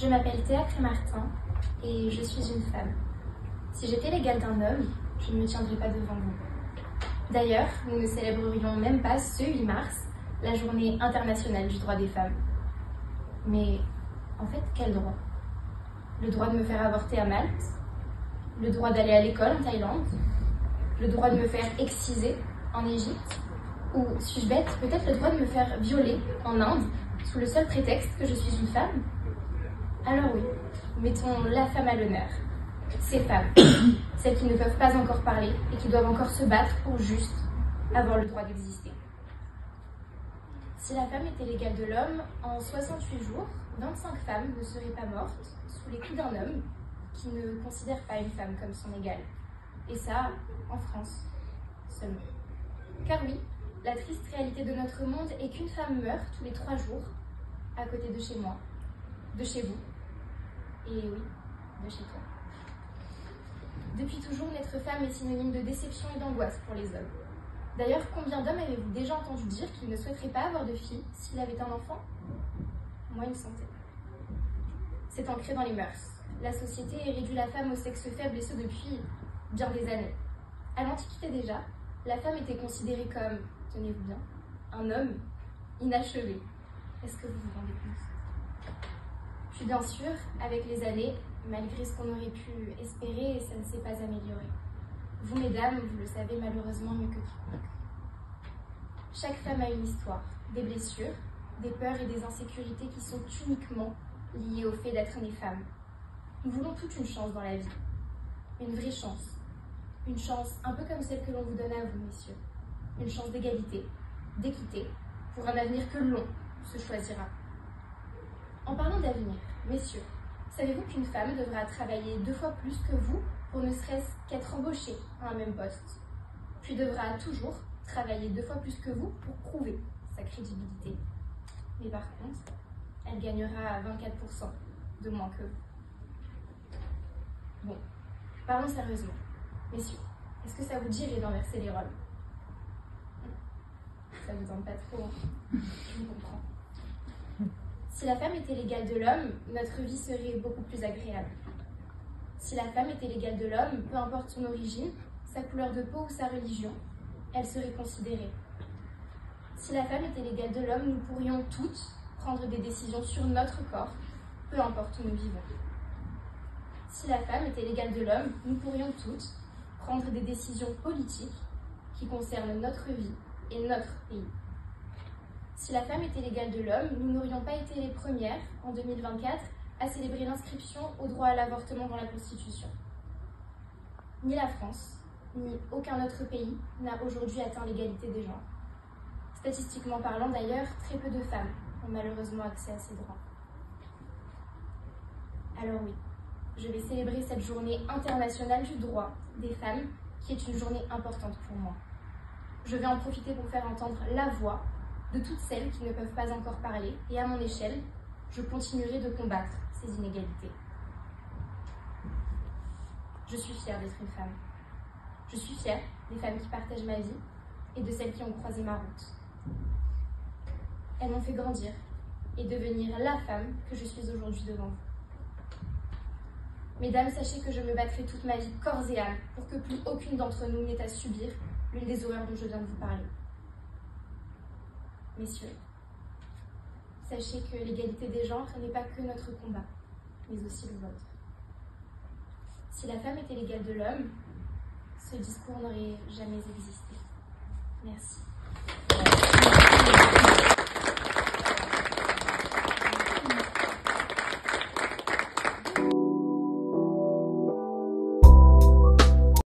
Je m'appelle Théa Crémartin et je suis une femme. Si j'étais l'égale d'un homme, je ne me tiendrais pas devant vous. D'ailleurs, nous ne célébrerions même pas ce 8 mars, la journée internationale du droit des femmes. Mais en fait, quel droit? Le droit de me faire avorter à Malte? Le droit d'aller à l'école en Thaïlande? Le droit de me faire exciser en Égypte? Ou, suis-je bête, peut-être le droit de me faire violer en Inde, sous le seul prétexte que je suis une femme? Alors oui, mettons la femme à l'honneur. Ces femmes, celles qui ne peuvent pas encore parler et qui doivent encore se battre pour juste avoir le droit d'exister. Si la femme était l'égale de l'homme, en 68 jours, 25 femmes ne seraient pas mortes sous les coups d'un homme qui ne considère pas une femme comme son égale. Et ça, en France seulement. Car oui, la triste réalité de notre monde est qu'une femme meurt tous les 3 jours, à côté de chez moi, de chez vous, et oui, de chez toi. Depuis toujours, naître femme est synonyme de déception et d'angoisse pour les hommes. D'ailleurs, combien d'hommes avez-vous déjà entendu dire qu'ils ne souhaiteraient pas avoir de fille s'il avait un enfant? Moi, une centaine. C'est ancré dans les mœurs. La société réduit la femme au sexe faible et ce depuis bien des années. À l'Antiquité déjà, la femme était considérée comme, tenez-vous bien, un homme inachevé. Est-ce que vous vous rendez compte? Puis bien sûr, avec les années, malgré ce qu'on aurait pu espérer, ça ne s'est pas amélioré. Vous, mesdames, vous le savez malheureusement mieux que quiconque. Chaque femme a une histoire, des blessures, des peurs et des insécurités qui sont uniquement liées au fait d'être née femme. Nous voulons toute une chance dans la vie, une vraie chance. Une chance un peu comme celle que l'on vous donne à vous, messieurs. Une chance d'égalité, d'équité, pour un avenir que l'on se choisira. En parlant d'avenir, messieurs, savez-vous qu'une femme devra travailler 2 fois plus que vous pour ne serait-ce qu'être embauchée à un même poste, puis devra toujours travailler 2 fois plus que vous pour prouver sa crédibilité. Mais par contre, elle gagnera 24% de moins que vous. Bon, parlons sérieusement. Messieurs, est-ce que ça vous dirait d'inverser les rôles? Ça vous tente pas trop, hein? Je vous comprends. Si la femme était l'égale de l'homme, notre vie serait beaucoup plus agréable. Si la femme était l'égale de l'homme, peu importe son origine, sa couleur de peau ou sa religion, elle serait considérée. Si la femme était l'égale de l'homme, nous pourrions toutes prendre des décisions sur notre corps, peu importe où nous vivons. Si la femme était l'égale de l'homme, nous pourrions toutes prendre des décisions politiques qui concernent notre vie et notre pays. Si la femme était l'égale de l'homme, nous n'aurions pas été les premières, en 2024, à célébrer l'inscription au droit à l'avortement dans la Constitution. Ni la France, ni aucun autre pays n'a aujourd'hui atteint l'égalité des genres. Statistiquement parlant d'ailleurs, très peu de femmes ont malheureusement accès à ces droits. Alors oui, je vais célébrer cette journée internationale du droit des femmes, qui est une journée importante pour moi. Je vais en profiter pour faire entendre la voix de toutes celles qui ne peuvent pas encore parler, et à mon échelle, je continuerai de combattre ces inégalités. Je suis fière d'être une femme. Je suis fière des femmes qui partagent ma vie et de celles qui ont croisé ma route. Elles m'ont fait grandir et devenir la femme que je suis aujourd'hui devant vous. Mesdames, sachez que je me battrai toute ma vie corps et âme pour que plus aucune d'entre nous n'ait à subir l'une des horreurs dont je viens de vous parler. Messieurs, sachez que l'égalité des genres n'est pas que notre combat, mais aussi le vôtre. Si la femme était l'égale de l'homme, ce discours n'aurait jamais existé. Merci.